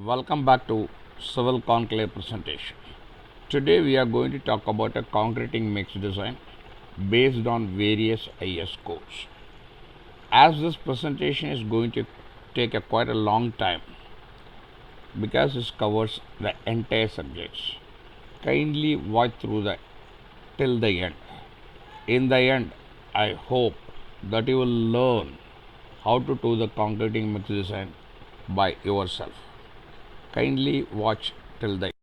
Welcome back to Civil Conclave presentation. Today we are going to talk about a concreting mix design based on various IS codes. As this presentation is going to take quite a long time because it covers the entire subjects, kindly watch through till the end. In the end, I hope that you will learn how to do the concreting mix design by yourself. Kindly watch till the end.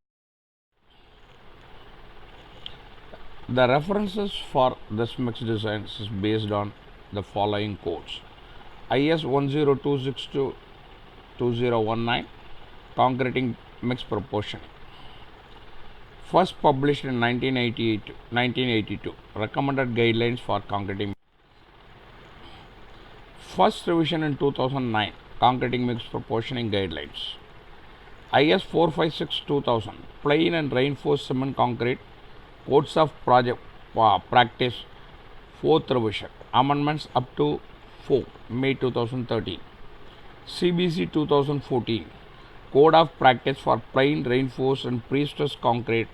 The references for this mix design is based on the following codes: IS 10262 2019 Concreting Mix Proportion, first published in 1982, Recommended Guidelines for Concreting, first revision in 2009, Concreting Mix Proportioning Guidelines, IS 456 2000 Plain and Reinforced Cement Concrete Codes of Practice, 4th revision, amendments up to 4 May 2013, CBC 2014 Code of Practice for Plain, Reinforced and Pre-stressed Concrete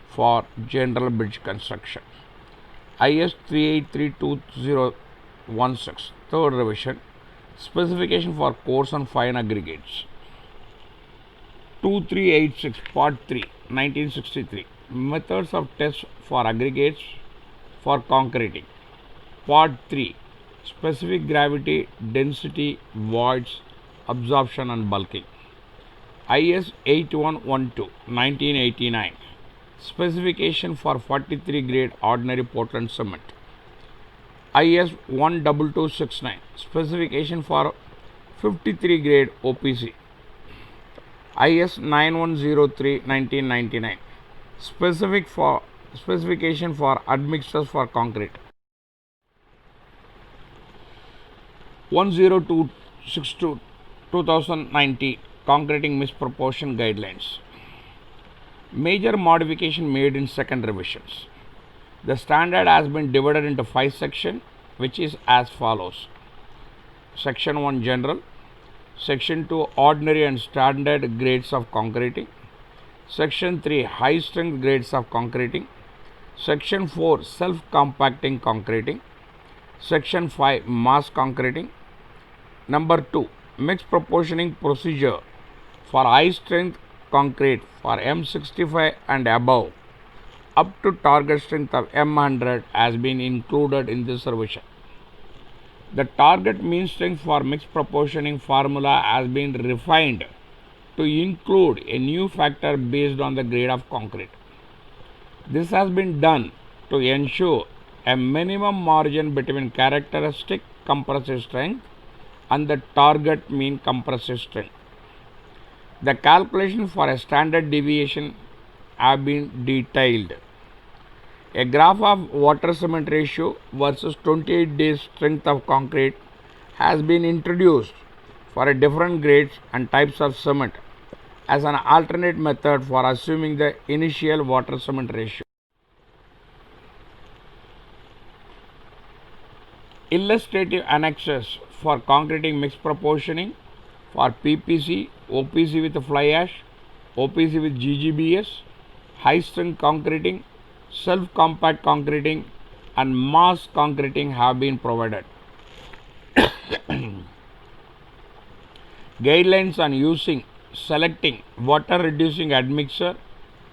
for General Bridge Construction, IS 383 2016 3rd revision, Specification for Coarse and Fine Aggregates, 2386 Part 3 1963 Methods of Test for Aggregates for Concreting, Part 3 Specific Gravity, Density, Voids, Absorption and Bulking, IS 8112 1989 Specification for 43 grade Ordinary Portland Cement, IS 12269 Specification for 53 grade OPC, IS 9103 1999 Specification for admixtures for concrete, 10262 2019 Concreting Mix Proportion Guidelines. Major modification made in second revisions. The standard has been divided into 5 sections, which is as follows: Section 1 General, Section 2 Ordinary and Standard Grades of Concreting, Section 3 High Strength Grades of Concreting, Section 4 Self-Compacting Concreting, Section 5 Mass Concreting. Number 2 Mix Proportioning Procedure for High Strength Concrete for M65 and above up to target strength of M100 has been included in this revision. The target mean strength for mix proportioning formula has been refined to include a new factor based on the grade of concrete. This has been done to ensure a minimum margin between characteristic compressive strength and the target mean compressive strength. The calculation for a standard deviation have been detailed. A graph of water cement ratio versus 28 days strength of concrete has been introduced for different grades and types of cement as an alternate method for assuming the initial water cement ratio. Illustrative annexes for concreting mix proportioning for PPC, OPC with fly ash, OPC with GGBS, high strength concreting, self-compact concreting and mass concreting have been provided. Guidelines on selecting water reducing admixture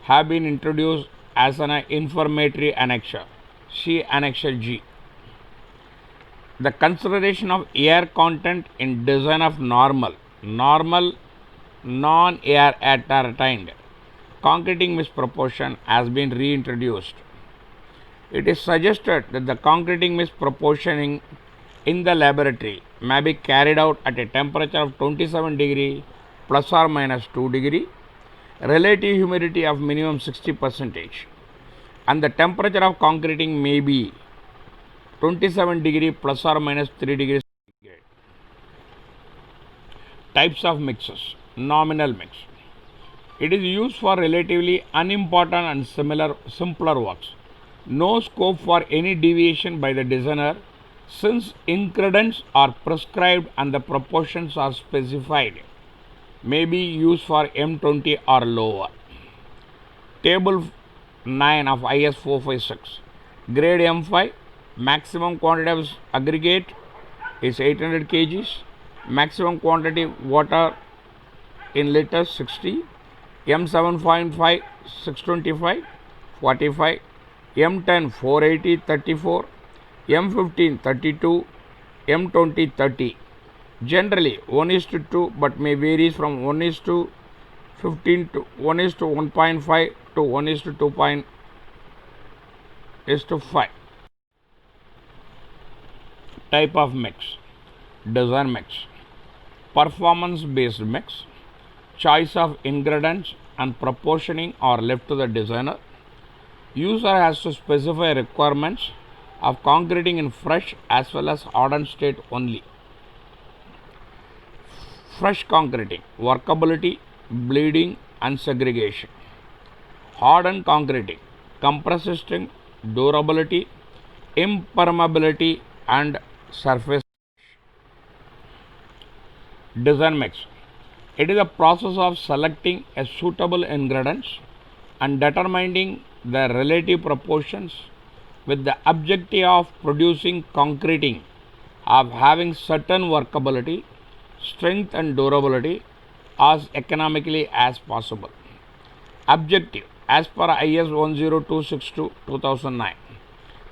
have been introduced as an informatory annexure. See Annexure G. The consideration of air content in design of normal non-air attained concreting mix proportion has been reintroduced. It is suggested that the concreting mix proportioning in the laboratory may be carried out at a temperature of 27 degree plus or minus 2 degree, relative humidity of minimum 60%, and the temperature of concreting may be 27 degree plus or minus 3 degrees centigrade. Types of mixes. Nominal mix. It is used for relatively unimportant and simpler works. No scope for any deviation by the designer since increments are prescribed and the proportions are specified. may be used for M20 or lower. Table 9 of IS 456. Grade M5, maximum quantity of aggregate is 800 kgs. Maximum quantity water in liters 60. M7.5 625 45. M10 480 34. M15 32. M20 30. Generally 1:2 but may varies from 1:15 to 1:1.5 to 1:2.5. Type of mix. Design mix. Performance based mix. Choice of ingredients and proportioning are left to the designer. User has to specify requirements of concreting in fresh as well as hardened state only. Fresh concreting, workability, bleeding and segregation. Hardened concreting, compressive strength, durability, impermeability and surface. Design mix. It is a process of selecting a suitable ingredients and determining the relative proportions with the objective of producing concreting of having certain workability, strength and durability as economically as possible. Objective as per IS 10262 2009.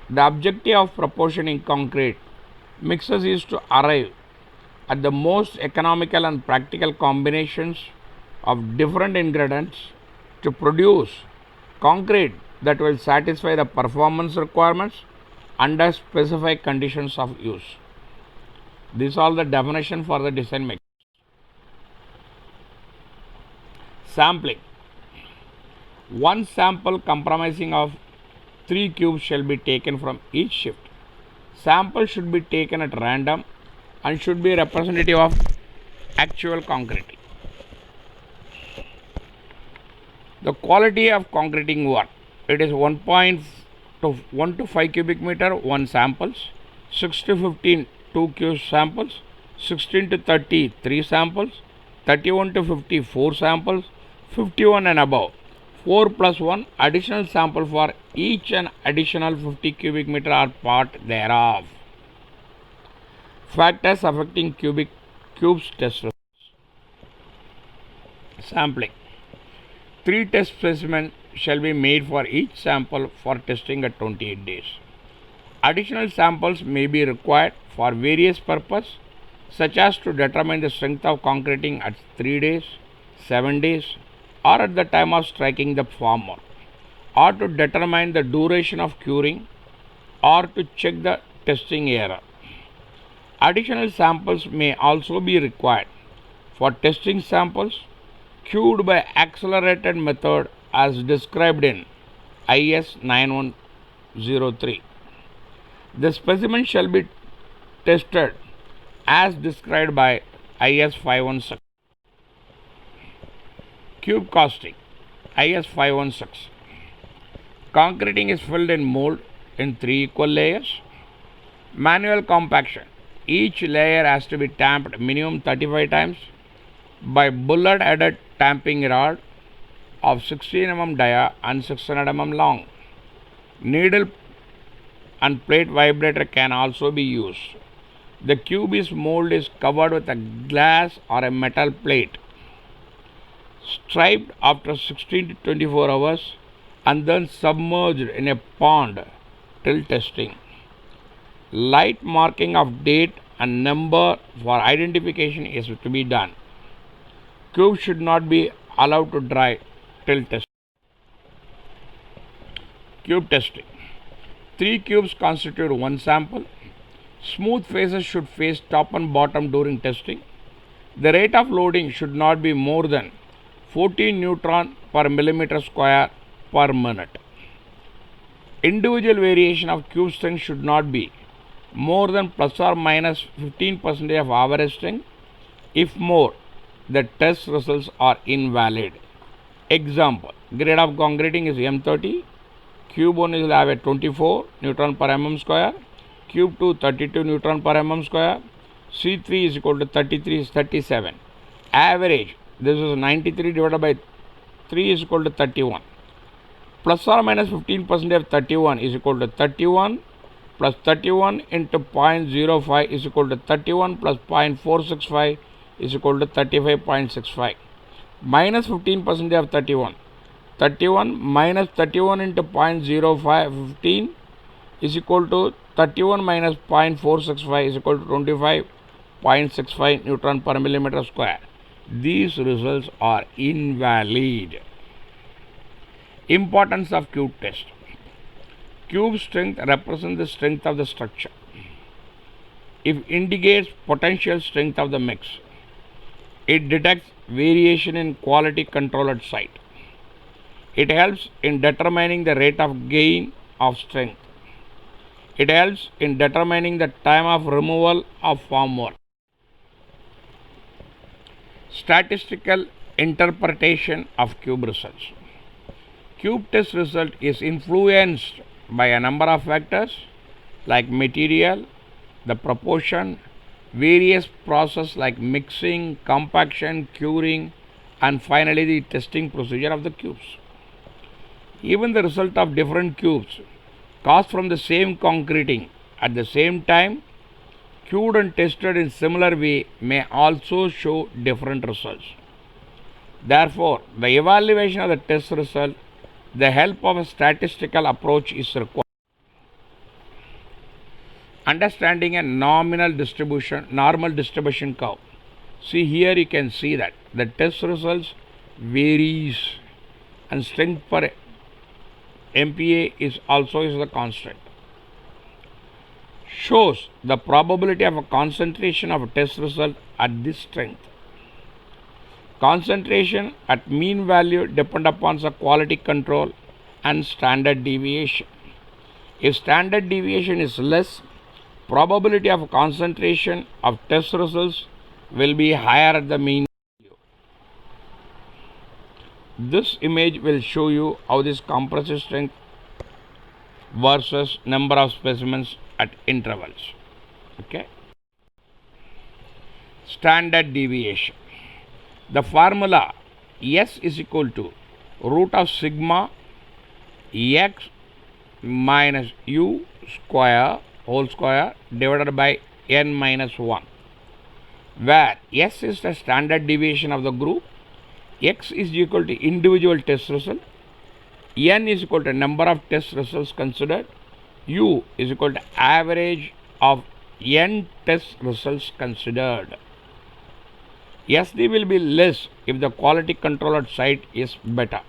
The objective of proportioning concrete mixes is to arrive at the most economical and practical combinations of different ingredients to produce concrete that will satisfy the performance requirements under specified conditions of use. These are the definition for the design mix. Sampling. One sample comprising of 3 cubes shall be taken from each shift. Sample should be taken at random and should be representative of actual concreting. The quality of concreting work. It is 1 to 5 cubic meter 1 samples, 6 to 15 2 cube samples, 16 to 30 3 samples, 31 to 50 4 samples, 51 and above 4 plus 1 additional sample for each and additional 50 cubic meter are part thereof. Factors affecting cubes test results. Sampling. 3 test specimens shall be made for each sample for testing at 28 days. Additional samples may be required for various purposes such as to determine the strength of concreting at 3 days, 7 days or at the time of striking the formwork, or to determine the duration of curing or to check the testing error. Additional samples may also be required for testing samples cured by accelerated method as described in IS 9103. The specimen shall be tested as described by IS 516. Cube casting. IS 516. Concreting is filled in mold in 3 equal layers. Manual compaction. Each layer has to be tamped minimum 35 times by bullet headed tamping rod of 16 mm dia and 600 mm long. Needle and plate vibrator can also be used. The cube mold is covered with a glass or a metal plate, striped after 16 to 24 hours and then submerged in a pond till testing. Light marking of date and number for identification is to be done. Cube should not be allowed to dry till testing. Cube testing. 3 cubes constitute 1 sample. Smooth faces should face top and bottom during testing. The rate of loading should not be more than 14 neutron per millimeter square per minute. Individual variation of cube strength should not be more than plus or minus 15% of average strength. If more, the test results are invalid. Example, grade of concreting is M30, cube 1 will have a 24 Newton per mm square, cube 2 32 Newton per mm square, C3 is equal to 33 is 37. Average this is 93 divided by 3 is equal to 31. Plus or minus 15% of 31 is equal to 31 plus 31 into 0.05 is equal to 31 plus 0.465 is equal to 35.65. Minus 15% of 31. 31 minus 31 into 0.05 15 is equal to 31 minus 0.465 is equal to 25.65 Newton per millimeter square. These results are invalid. Importance of cube test. Cube strength represents the strength of the structure. It indicates potential strength of the mix. It detects variation in quality control at site. It helps in determining the rate of gain of strength. It helps in determining the time of removal of formwork. Statistical interpretation of cube results. Cube test result is influenced by a number of factors like material, the proportion, various processes like mixing, compaction, curing, and finally the testing procedure of the cubes. Even the result of different cubes cast from the same concreting at the same time, cured and tested in similar way, may also show different results. Therefore, the evaluation of the test result, the help of a statistical approach is required. Understanding a normal distribution curve. See here you can see that the test results varies and strength per MPa is the constant. Shows the probability of a concentration of a test result at this strength. Concentration at mean value depend upon the quality control and standard deviation. If standard deviation is less, probability of concentration of test results will be higher at the mean value. This image will show you how this compressive strength versus number of specimens at intervals. Okay. Standard deviation. The formula S is equal to root of sigma x minus u square whole square divided by n minus 1, where S is the standard deviation of the group, x is equal to individual test result, n is equal to number of test results considered, u is equal to average of n test results considered. SD will be less if the quality control at site is better.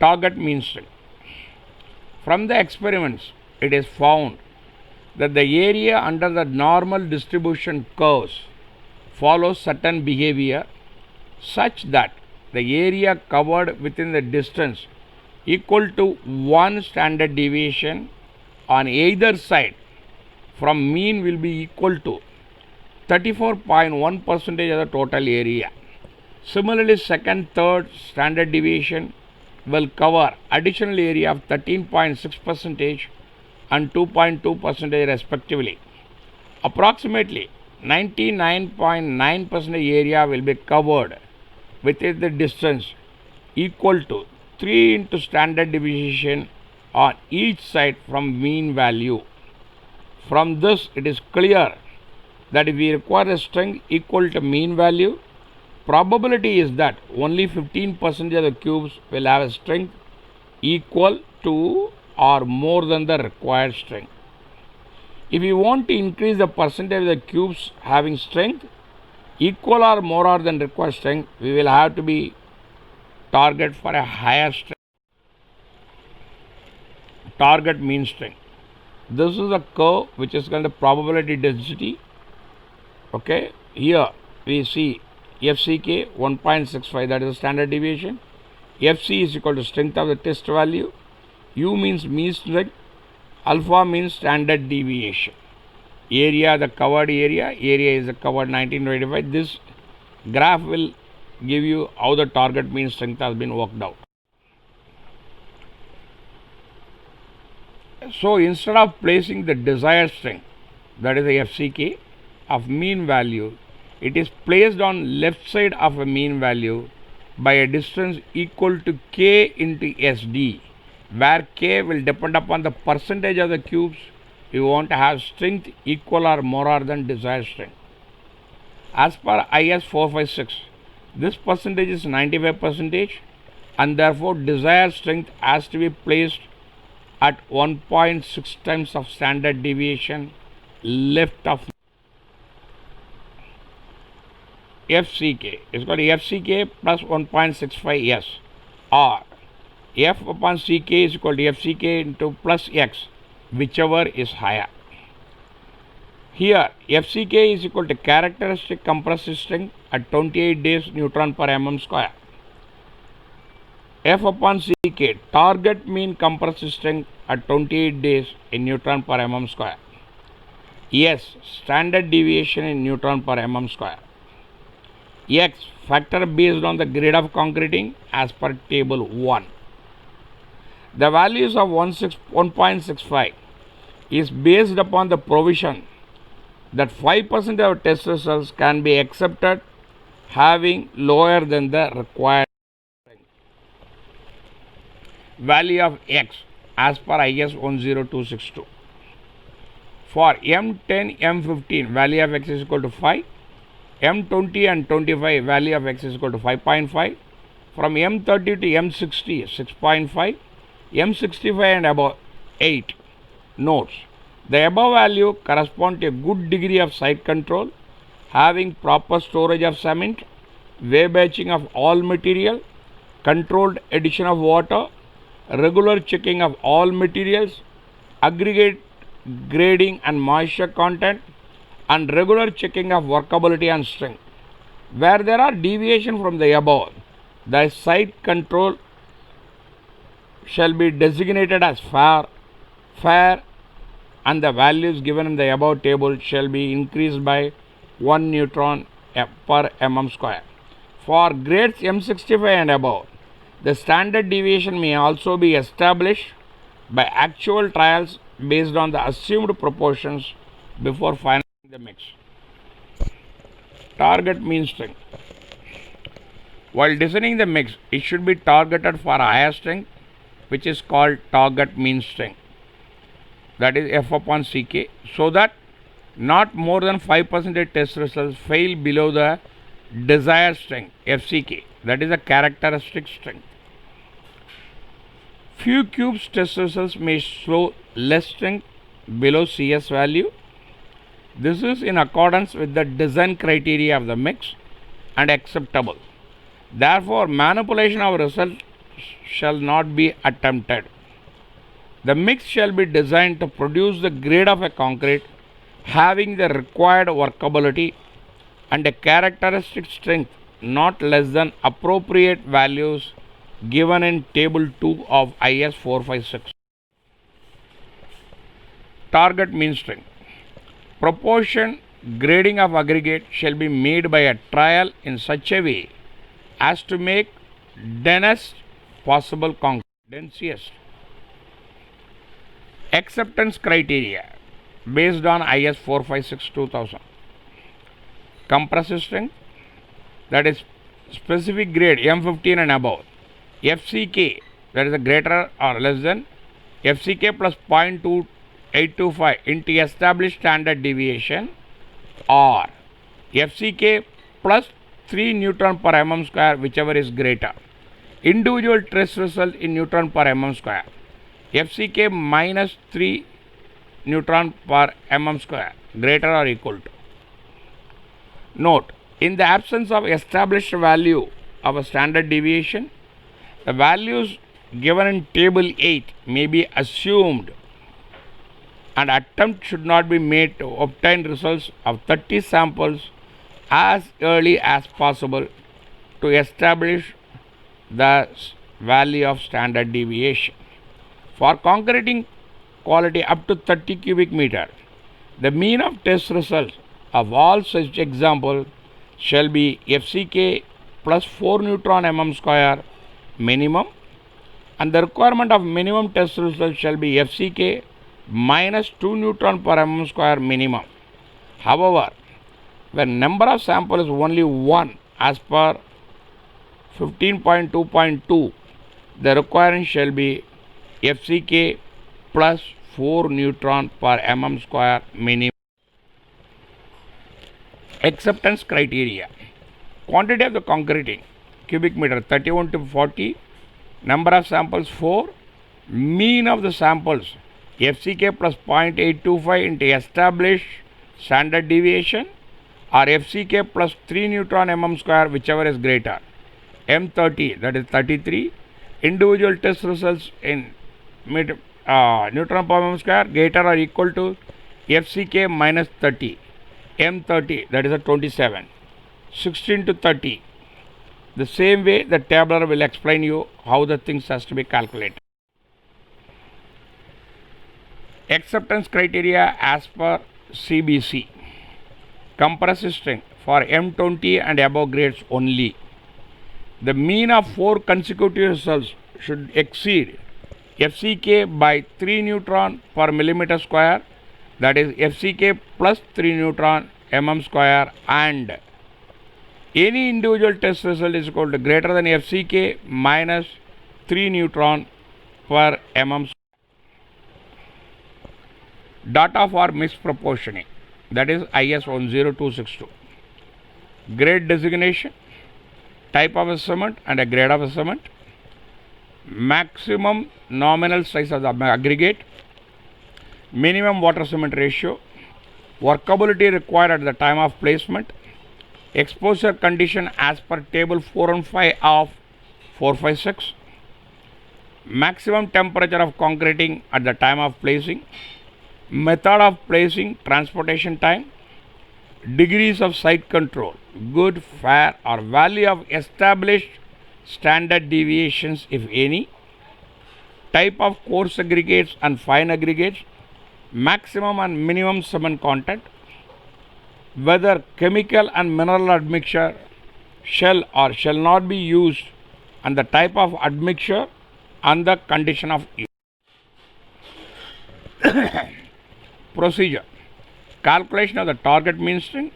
Target mean strength. From the experiments, it is found that the area under the normal distribution curves follows certain behavior such that the area covered within the distance equal to 1 standard deviation on either side from mean will be equal to 34.1% of the total area. Similarly, second, third standard deviation will cover additional area of 13.6% and 2.2% respectively. Approximately 99.9% area will be covered within the distance equal to 3 into standard deviation on each side from mean value. From this, it is clear that if we require a strength equal to mean value, probability is that only 15% of the cubes will have a strength equal to or more than the required strength. If we want to increase the percentage of the cubes having strength equal or more than required strength, we will have to be target for a higher strength. Target mean strength. This is a curve which is called the probability density. Okay, here we see FCK 1.65, that is the standard deviation. FC is equal to strength of the test value. U means mean strength. Alpha means standard deviation. Area, the covered area is the covered 1925. This graph will give you how the target mean strength has been worked out. So instead of placing the desired strength, that is the FCK of mean value, It is placed on left side of a mean value by a distance equal to k into SD, where k will depend upon the percentage of the cubes you want to have strength equal or more than desired strength. As per IS 456, this percentage is 95% and therefore desired strength has to be placed at 1.6 times of standard deviation left of FCK is called FCK plus 1.65 S, or F upon CK is equal to FCK into plus X, whichever is higher. Here FCK is equal to characteristic compressive strength at 28 days Newton per mm square. F upon CK, target mean compressive strength at 28 days in Newton per mm square. S, standard deviation in Newton per mm square. X, factor based on the grade of concreting as per table 1. The values of 1.65 is based upon the provision that 5% of test results can be accepted having lower than the required value of X as per IS 10262. For M10, M15, value of X is equal to 5. M20 and 25, value of X is equal to 5.5. From M30 to M60, 6.5. M65 and above, 8. Notes: the above value corresponds to a good degree of site control, having proper storage of cement, wave batching of all material, controlled addition of water, regular checking of all materials, aggregate grading and moisture content, and regular checking of workability and strength. Where there are deviation from the above, the site control shall be designated as fair, and the values given in the above table shall be increased by 1 Newton per mm square. For grades M65 and above, the standard deviation may also be established by actual trials based on the assumed proportions before finalizing the mix. Target mean strength. While designing the mix, it should be targeted for higher strength, which is called target mean strength, that is F upon CK, so that not more than 5% test results fail below the desired strength FCK, that is a characteristic strength. Few cubes test results may show less strength below CS value. This is in accordance with the design criteria of the mix and acceptable. Therefore, manipulation of results shall not be attempted. The mix shall be designed to produce the grade of a concrete having the required workability and a characteristic strength not less than appropriate values given in table 2 of IS 456. Target mean strength. Proportion grading of aggregate shall be made by a trial in such a way as to make densest possible concrete. Densiest. Acceptance criteria based on IS 456 2000. Compressive strength, that is specific grade M15 and above. FCK, that is a greater or less than FCK plus 0.2825 into established standard deviation, or FCK plus 3 Newton per mm square, whichever is greater. Individual test result in Newton per mm square. FCK minus 3 Newton per mm square, greater or equal to. Note: in the absence of established value of a standard deviation, the values given in table 8 may be assumed, and attempt should not be made to obtain results of 30 samples as early as possible to establish the value of standard deviation. For concreting quality up to 30 cubic meter, the mean of test results of all such examples shall be FCK plus 4 Newton mm square minimum, and the requirement of minimum test result shall be FCK minus 2 Newton per mm square minimum. However, when number of sample is only 1 as per 15.2.2, the requirement shall be FCK plus 4 neutron per mm square minimum. Acceptance criteria. Quantity of the concreting cubic meter 31 to 40, number of samples 4, mean of the samples FCK plus 0.825 into established standard deviation or FCK plus 3 neutron mm square, whichever is greater. M30, that is 33. Individual test results in neutron per mm square greater or equal to FCK minus 30. M30, that is a 27. 16 to 30. The same way the tabular will explain you how the things has to be calculated. Acceptance criteria as per CBC. Compressive strength for M20 and above grades only. The mean of 4 consecutive results should exceed FCK by 3 neutron per millimeter square, that is FCK plus 3 neutron mm square, and any individual test result is equal to greater than FCK minus 3 neutron per mm square. Data for misproportioning, that is IS 10262. Grade designation, type of a cement and a grade of a cement, maximum nominal size of the aggregate, minimum water cement ratio, workability required at the time of placement, exposure condition as per table 4 and 5 of 456, maximum temperature of concreting at the time of placing, method of placing, transportation time, degrees of site control, good, fair or value of established standard deviations if any, type of coarse aggregates and fine aggregates, maximum and minimum cement content, whether chemical and mineral admixture shall or shall not be used, and the type of admixture and the condition of use. Procedure. Calculation of the target mean strength,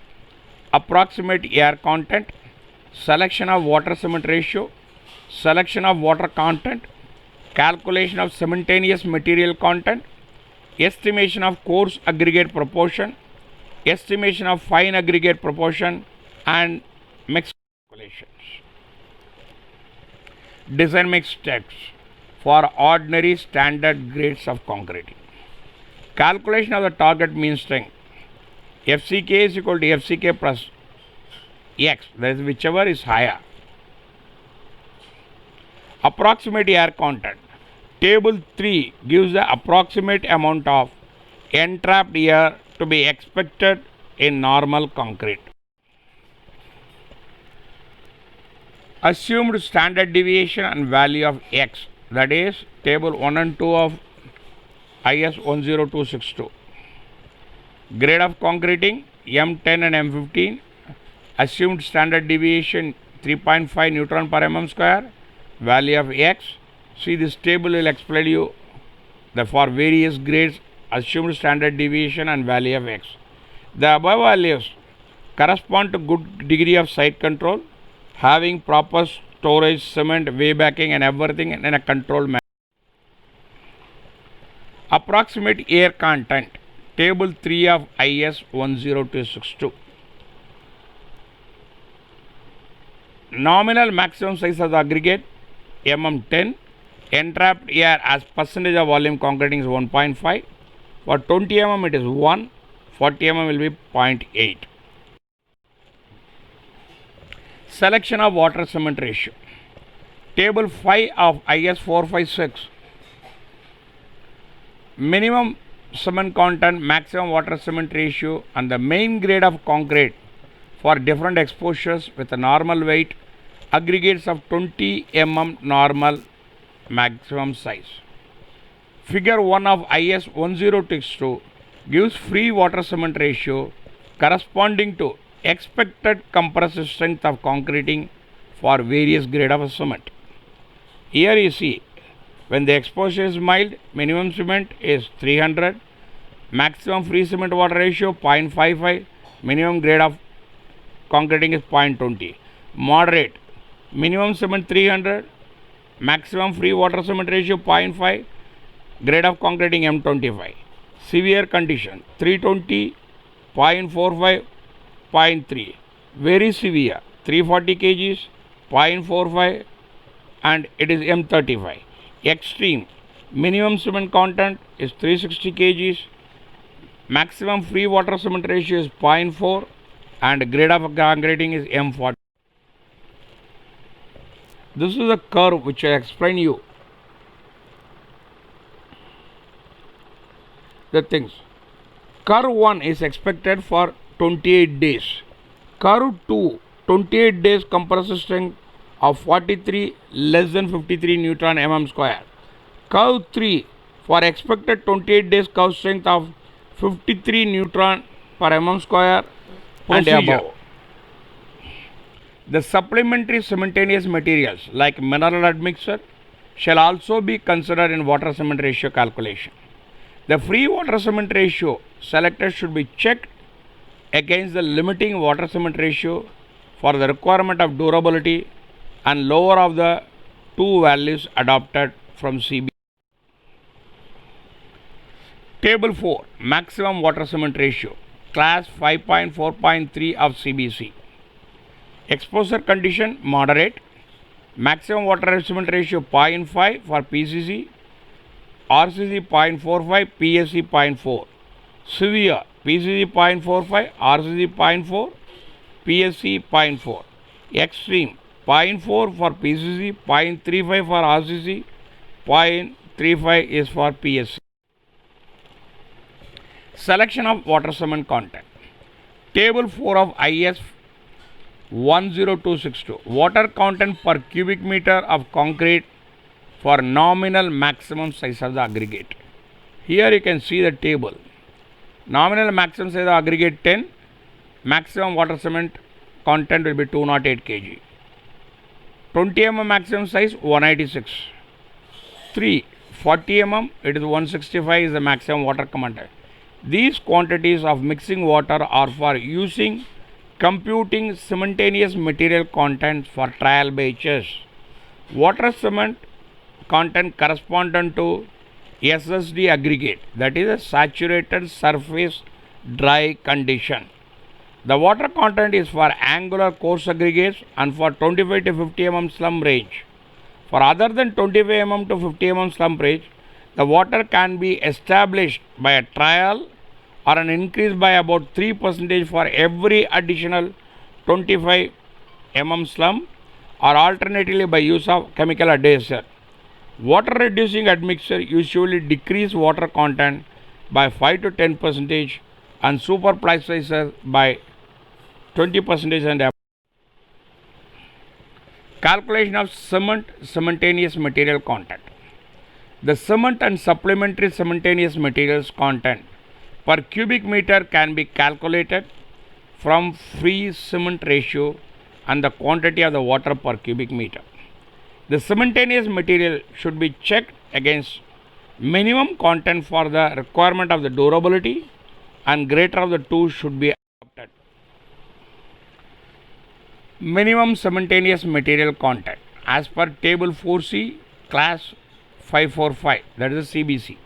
approximate air content, selection of water cement ratio, selection of water content, calculation of simultaneous material content, estimation of coarse aggregate proportion, estimation of fine aggregate proportion, and mix calculations. Design mix text for ordinary standard grades of concrete. Calculation of the target mean strength. FCK is equal to FCK plus X, that is whichever is higher. Approximate air content. Table 3 gives the approximate amount of entrapped air to be expected in normal concrete. Assumed standard deviation and value of X, that is table 1 and 2 of IS 10262. Grade of concreting M10 and M15. Assumed standard deviation 3.5 neutron per mm square. Value of X. See, this table will explain you the for various grades assumed standard deviation and value of X. The above values correspond to good degree of site control, having proper storage, cement, waybacking and everything in a controlled manner. Approximate air content. Table 3 of IS 10262. Nominal maximum size of the aggregate mm10. Entrapped air as percentage of volume concreting is 1.5. For 20 mm it is 1. 40 mm will be 0.8. Selection of water cement ratio. Table 5 of IS 456. Minimum cement content, maximum water cement ratio, and the main grade of concrete for different exposures with a normal weight, aggregates of 20 mm normal maximum size. Figure 1 of IS 10262 gives free water cement ratio corresponding to expected compressive strength of concreting for various grade of cement. Here you see, when the exposure is mild, minimum cement is 300, maximum free cement water ratio 0.55, minimum grade of concreting is 0.20. Moderate, minimum cement 300, maximum free water cement ratio 0.5, grade of concreting M25. Severe condition 320, 0.45, 0.3. Very severe 340 kgs, 0.45, and it is M35. Extreme, minimum cement content is 360 kgs, maximum free water cement ratio is 0.4, and grade of concreting is M40. This is a curve which I explain you the things. Curve 1 is expected for 28 days. Curve 2, 28 days compressive strength of 43 less than 53 Newton mm square. Curve 3 for expected 28 days curve strength of 53 Newton per mm square and above. The supplementary cementitious materials like mineral admixture shall also be considered in water cement ratio calculation. The free water cement ratio selected should be checked against the limiting water cement ratio for the requirement of durability and lower of the two values adopted from CB. Table 4, maximum water cement ratio, class 5.4.3 of CBC. Exposure condition moderate, maximum water cement ratio 0.5 for PCC, RCC 0.45, PSC 0.4. Severe, PCC 0.45, RCC 0.4, PSC 0.4. Extreme, 0.4 for PCC, 0.35 for RCC, 0.35 is for PSC. Selection of water cement content. Table 4 of IS 10262. Water content per cubic meter of concrete for nominal maximum size of the aggregate. Here you can see the table. Nominal maximum size of aggregate 10, maximum water cement content will be 208 kg. 20 mm maximum size 186. 3, 40 mm it is 165 is the maximum water content. These quantities of mixing water are for using computing cementitious material content for trial batches. Water cement content correspondent to SSD aggregate, that is a saturated surface dry condition. The water content is for angular coarse aggregates and for 25 to 50 mm slump range. For other than 25 mm to 50 mm slump range, the water can be established by a trial or an increase by about 3% for every additional 25 mm slump, or alternatively by use of chemical adhesive. Water reducing admixture usually decrease water content by 5 to 10% and super plasticizer by 20% and above. Calculation of cement cementitious material content. The cement and supplementary cementitious materials content per cubic meter can be calculated from free cement ratio and the quantity of the water per cubic meter. The cementitious material should be checked against minimum content for the requirement of the durability, and greater of the two should be adopted. Minimum cementitious material content as per table 4C class 545, that is the CBC.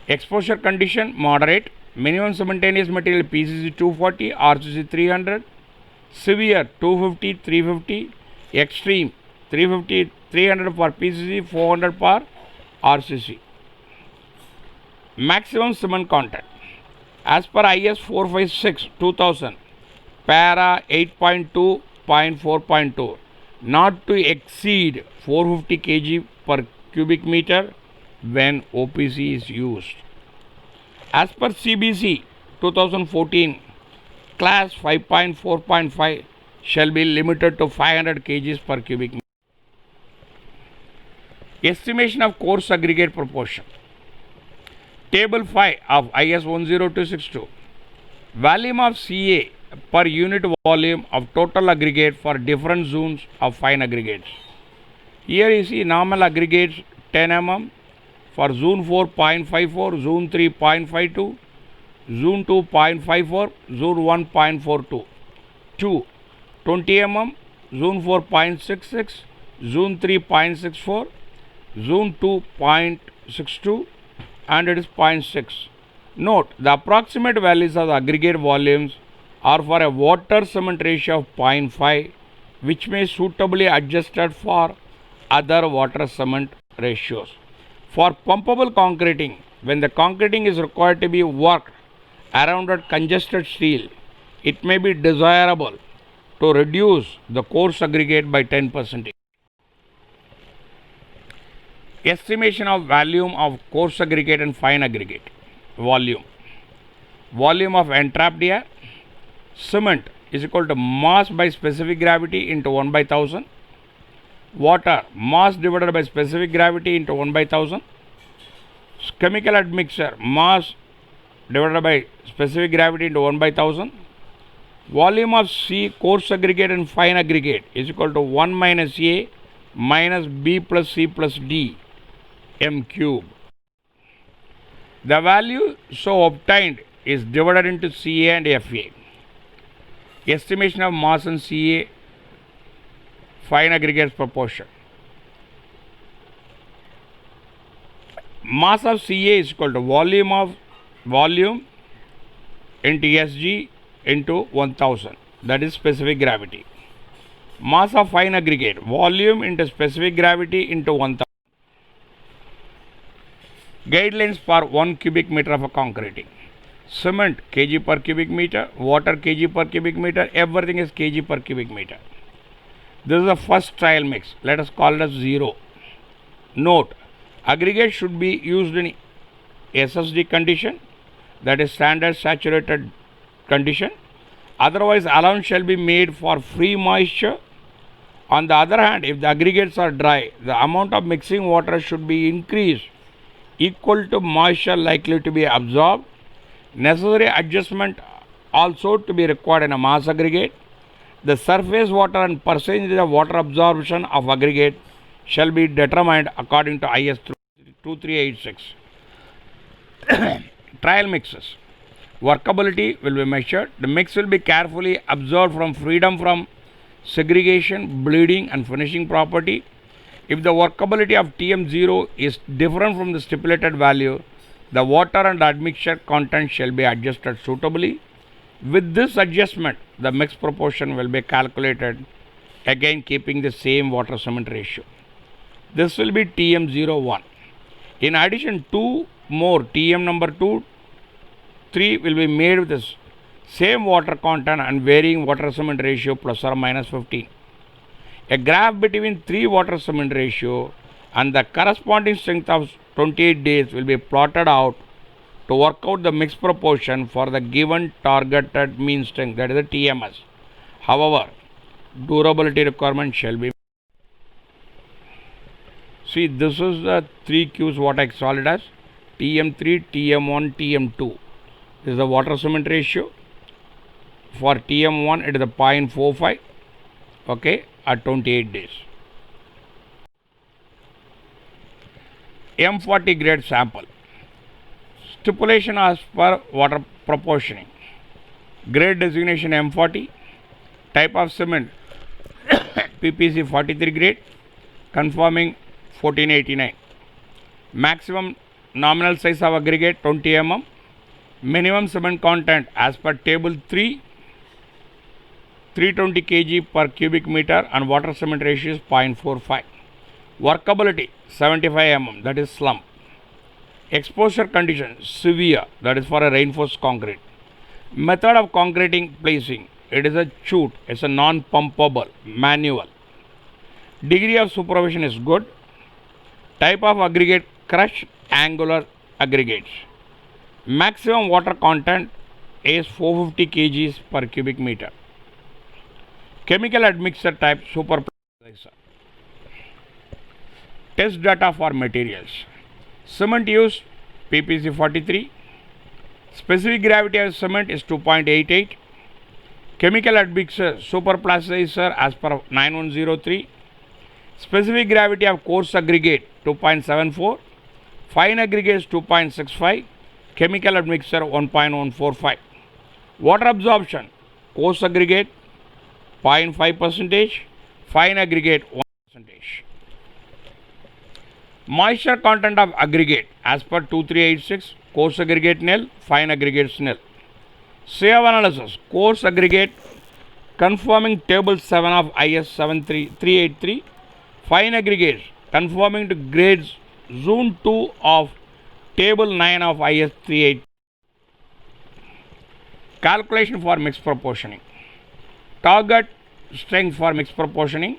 Exposure condition moderate, minimum cementitious material PCC 240, RCC 300, severe 250, 350, extreme 350, 300 for PCC, 400 for RCC. Maximum cement content as per IS 456 2000 para 8.2.4.2 not to exceed 450 kg per cubic meter when OPC is used. As per CBC 2014 class 5.4.5 shall be limited to 500 kg per cubic meter. Estimation of coarse aggregate proportion. Table 5 of IS 10262. Volume of CA per unit volume of total aggregate for different zones of fine aggregates. Here you see normal aggregates 10 mm, for zone 4 0.54, zone 3 0.52, zone 2 0.54, zone 1 0.42. 2 20 mm, zone 4 0.66, zone 3 0.64, zone 2 0.62, and it is 0.6. Note the approximate values of the aggregate volumes are for a water cement ratio of 0.5, which may suitably adjusted for other water cement ratios. For pumpable concreting, when the concreting is required to be worked around a congested steel, it may be desirable to reduce the coarse aggregate by 10%. Estimation of volume of coarse aggregate and fine aggregate. Volume of entrapped air. Cement is equal to mass by specific gravity into 1 by 1000. Water, mass divided by specific gravity into 1 by 1000. Chemical admixture, mass divided by specific gravity into 1 by 1000. Volume of C, coarse aggregate and fine aggregate, is equal to 1 minus A minus B plus C plus D m cube. The value so obtained is divided into Ca and Fa. Estimation of mass and Ca fine aggregates proportion. Mass of Ca is equal to volume into Sg into 1000, that is specific gravity. Mass of fine aggregate, volume into specific gravity into 1000. Guidelines for 1 cubic meter of a concreting. Cement kg per cubic meter, water kg per cubic meter, everything is kg per cubic meter. This is the first trial mix. Let us call it as 0. Note, aggregate should be used in SSD condition, that is standard saturated condition. Otherwise, allowance shall be made for free moisture. On the other hand, if the aggregates are dry, the amount of mixing water should be increased equal to moisture likely to be absorbed. Necessary adjustment also to be required in a mass aggregate. The surface water and percentage of water absorption of aggregate shall be determined according to IS 2386. Trial mixes. Workability will be measured. The mix will be carefully observed from freedom from segregation, bleeding and finishing property. If the workability of Tm0 is different from the stipulated value, the water and admixture content shall be adjusted suitably. With this adjustment, the mix proportion will be calculated, again keeping the same water cement ratio. This will be Tm01. In addition, 2 more Tm number 2, 3 will be made with the same water content and varying water cement ratio plus or minus 15. A graph between 3 water cement ratio and the corresponding strength of 28 days will be plotted out to work out the mix proportion for the given targeted mean strength, that is the TMS. However, durability requirement shall be. See, this is the 3 Qs what I call it as TM3, TM1, TM2. This is the water cement ratio. For TM1, it is a 0.45, okay, at 28 days. M40 grade sample. Stipulation as per water proportioning. Grade designation M40. Type of cement PPC 43 grade, conforming 1489. Maximum nominal size of aggregate 20 mm. Minimum cement content as per table 3, 320 kg per cubic meter, and water cement ratio is 0.45. Workability 75 mm, that is slump. Exposure condition severe, that is for a reinforced concrete. Method of concreting placing, it is a chute, it's a non-pumpable, manual. Degree of supervision is good. Type of aggregate crushed angular aggregates. Maximum water content is 450 kg per cubic meter. Chemical admixture type superplacer. Test data for materials. Cement used PPC 43. Specific gravity of cement is 2.88. Chemical admixture superplacer as per 9103. Specific gravity of coarse aggregate 2.74. Fine aggregate is 2.65. Chemical admixture 1.145. Water absorption, coarse aggregate 0.5 percentage, fine aggregate 1 percentage. Moisture content of aggregate as per 2386, coarse aggregate nil, fine aggregates nil. SEAV analysis, coarse aggregate conforming table 7 of IS 73383, fine aggregates conforming to grades zone 2 of table 9 of IS 38. Calculation for mixed proportioning. Target strength for mixed proportioning,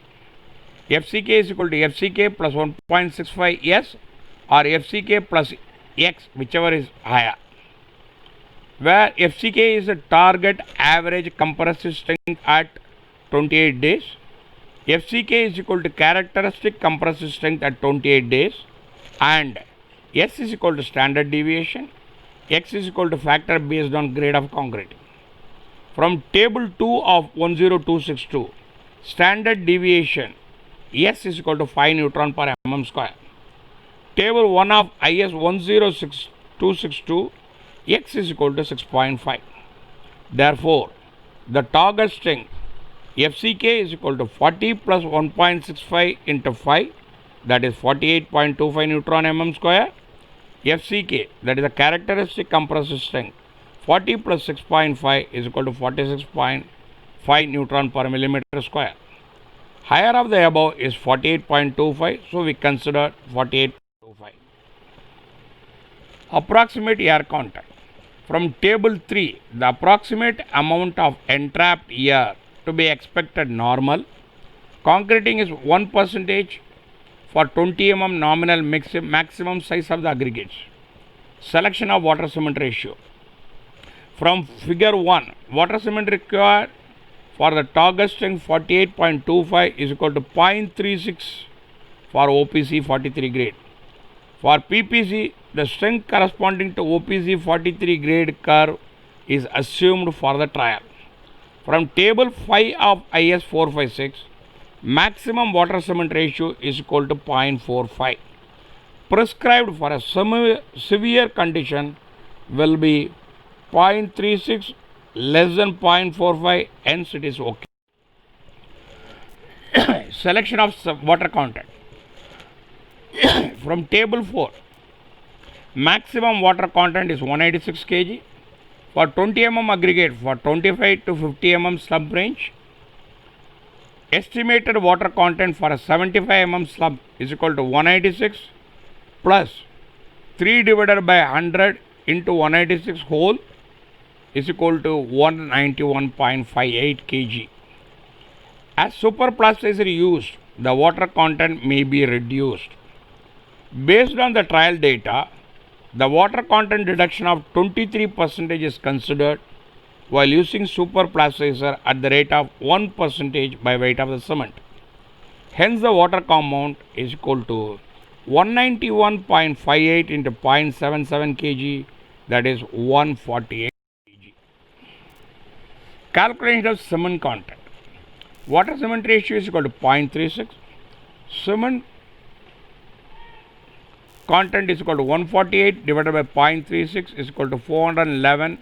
FCK is equal to FCK plus 1.65 S or FCK plus X, whichever is higher, where FCK is the target average compressive strength at 28 days, FCK is equal to characteristic compressive strength at 28 days, and S is equal to standard deviation, X is equal to factor based on grade of concrete. From table 2 of 10262, standard deviation S is equal to 5 neutron per mm square. Table 1 of IS 10262, X is equal to 6.5. Therefore, the target strength FCK is equal to 40 plus 1.65 into 5, that is 48.25 neutron mm square. FCK, that is the characteristic compressive strength, 40 plus 6.5 is equal to 46.5 neutron per millimeter square. Higher of the above is 48.25, so we consider 48.25. Approximate air contact. From table 3, the approximate amount of entrapped air to be expected normal. Concreting is 1% for 20 mm nominal maximum size of the aggregates. Selection of water cement ratio. From figure 1, water cement required for the target strength 48.25 is equal to 0.36 for OPC 43 grade. For PPC, the strength corresponding to OPC 43 grade curve is assumed for the trial. From table 5 of IS 456, maximum water cement ratio is equal to 0.45. Prescribed for a severe condition will be 0.36 less than 0.45, hence it is okay. Selection of water content. From table 4, maximum water content is 186 kg. For 20 mm aggregate for 25 to 50 mm slump range, estimated water content for a 75 mm slump is equal to 186 plus 3 divided by 100 into 186 whole is equal to 191.58 kg. As superplasticizer used, the water content may be reduced. Based on the trial data, the water content reduction of 23% is considered while using superplasticizer at the rate of 1% by weight of the cement. Hence, the water compound is equal to 191.58 into 0.77 kg, that is 148 kg. Calculation of cement content. Water cement ratio is equal to 0.36. Cement content is equal to 148 divided by 0.36 is equal to 411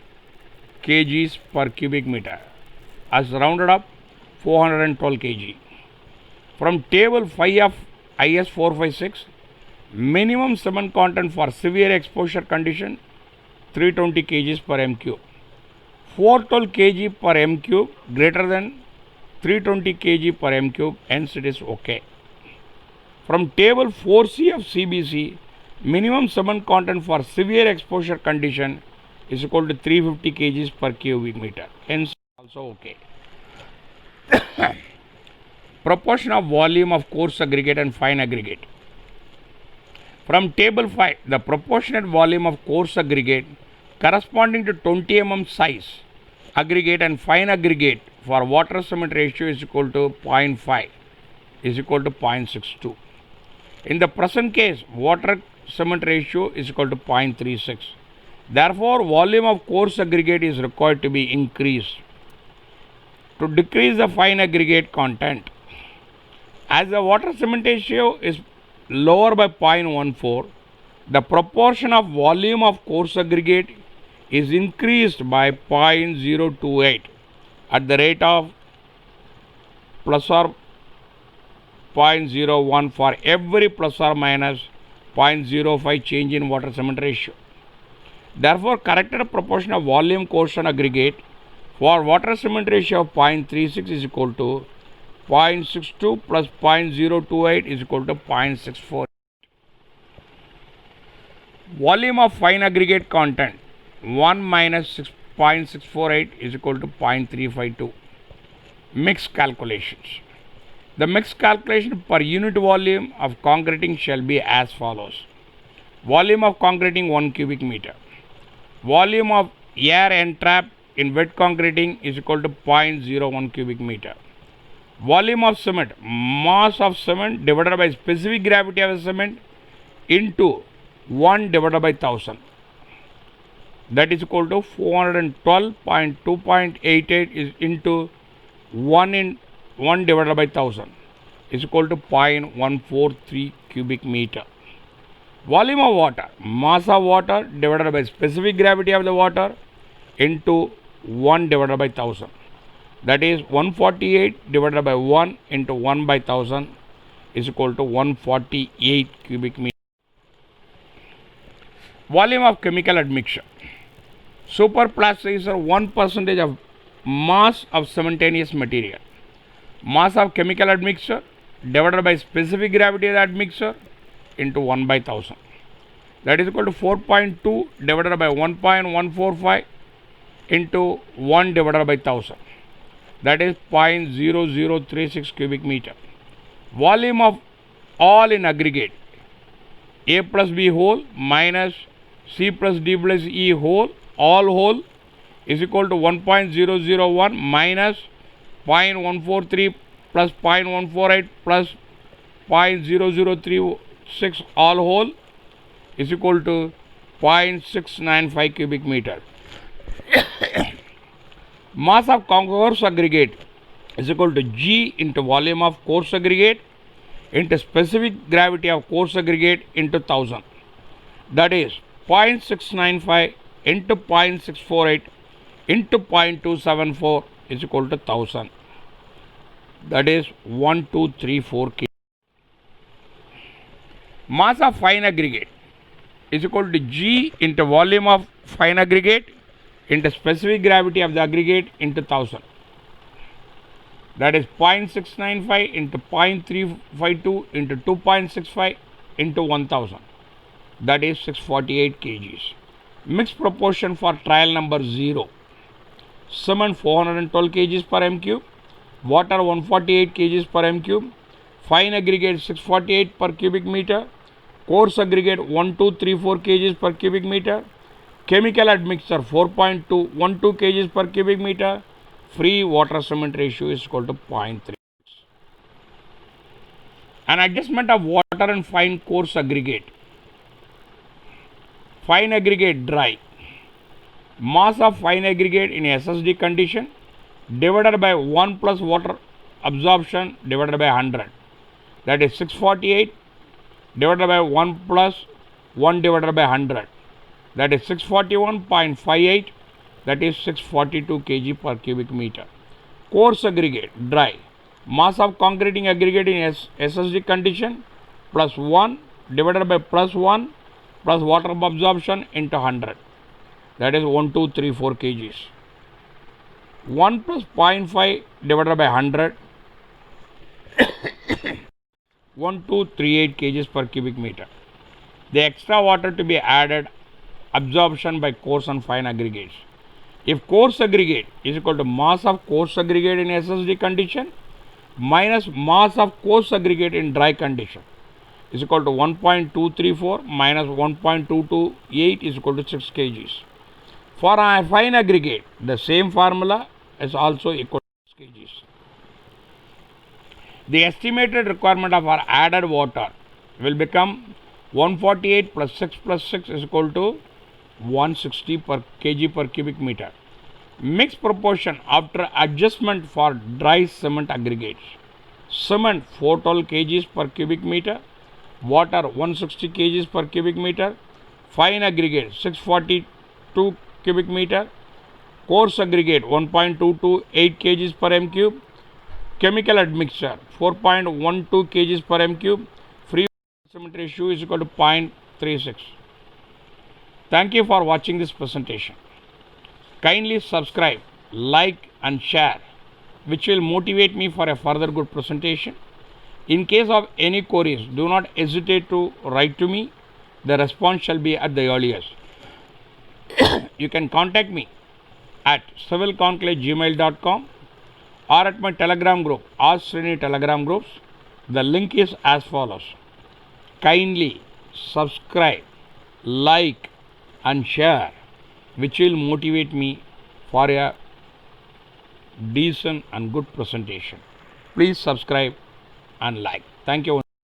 kgs per cubic meter. As rounded up, 412 kg. From table 5 of IS 456, minimum cement content for severe exposure condition 320 kgs per m cube. 412 kg per m cube greater than 320 kg per m cube, hence it is okay. From table 4C of CBC, minimum cement content for severe exposure condition is equal to 350 kgs per cubic meter, hence also okay. Proportion of volume of coarse aggregate and fine aggregate. From table 5, the proportionate volume of coarse aggregate corresponding to 20 mm size aggregate and fine aggregate for water cement ratio is equal to 0.5 is equal to 0.62. In the present case, water cement ratio is equal to 0.36. Therefore, volume of coarse aggregate is required to be increased to decrease the fine aggregate content. As the water cement ratio is lower by 0.14, the proportion of volume of coarse aggregate is increased by 0.028 at the rate of plus or 0.01 for every plus or minus 0.05 change in water cement ratio. Therefore, corrected proportion of volume quotient aggregate for water cement ratio of 0.36 is equal to 0.62 plus 0.028 is equal to 0.64. Volume of fine aggregate content 1 minus 0.648 is equal to 0.352. Mix calculations. The mix calculation per unit volume of concreting shall be as follows. Volume of concreting 1 cubic meter. Volume of air entrapped in wet concreting is equal to 0.01 cubic meter. Volume of cement, mass of cement divided by specific gravity of the cement into 1 divided by 1000. That is equal to 412.2.88 is into 1 divided by 1000 is equal to 0.143 cubic meter. Volume of water, mass of water divided by specific gravity of the water into 1 divided by 1000. That is 148 divided by 1 into 1 by 1000 is equal to 148 cubic meter. Volume of chemical admixture. Superplasticizer 1% of mass of cementitious material. Mass of chemical admixture divided by specific gravity of the admixture into 1 by 1000. That is equal to 4.2 divided by 1.145 into 1 divided by 1000. That is 0.0036 cubic meter. Volume of all in aggregate A plus B whole minus C plus D plus E whole, all whole is equal to 1.001 minus 0.143 plus 0.148 plus 0.0036 all whole is equal to 0.695 cubic meter. Mass of coarse aggregate is equal to G into volume of coarse aggregate into specific gravity of coarse aggregate into 1000. That is 0.695 into 0.648 into 0.274 is equal to 1000. That is 1234 kg. Mass of fine aggregate is equal to G into volume of fine aggregate into specific gravity of the aggregate into 1000. That is 0.695 into 0.352 into 2.65 into 1000. That is 648 kgs. Mixed proportion for trial number 0. Cement 412 kgs per m cube. Water 148 kgs per m cube. Fine aggregate 648 per cubic meter. Coarse aggregate 1234 kgs per cubic meter. Chemical admixture 4.212 kgs per cubic meter. Free water cement ratio is equal to 0.3. An adjustment of water and fine coarse aggregate. Fine aggregate dry. Mass of fine aggregate in SSD condition divided by 1 plus water absorption divided by 100. That is 648 divided by 1 plus 1 divided by 100. That is 641.58. That is 642 kg per cubic meter. Coarse aggregate dry. Mass of concreting aggregate in SSD condition plus 1 divided by plus 1 plus water absorption into 100. That is 1234 kgs. 1 plus 0.5 divided by 100 1238 kgs per cubic meter. The extra water to be added absorption by coarse and fine aggregates. If coarse aggregate is equal to mass of coarse aggregate in SSD condition minus mass of coarse aggregate in dry condition is equal to 1.234 minus 1.228 is equal to 6 kgs. For a fine aggregate, the same formula is also equal to 6 kgs. The estimated requirement of our added water will become 148 plus 6 is equal to 160 per kg per cubic meter. Mixed proportion after adjustment for dry cement aggregates. Cement 412 kgs per cubic meter. Water 160 kgs per cubic meter. Fine aggregate 642 cubic meter. Coarse aggregate 1.228 kgs per m cube. chemical admixture 4.12 kgs per m cube. Free cement ratio is equal to 0.36. Thank you for watching this presentation. Kindly subscribe, like and share, which will motivate me for a further good presentation. In case of any queries, do not hesitate to write to me. The response shall be at the earliest. You can contact me at civilconclave@gmail.com or at my Telegram group, Ask Srini Telegram groups. The link is as follows. Kindly subscribe, like and share, which will motivate me for a decent and good presentation. Please subscribe and like. Thank you.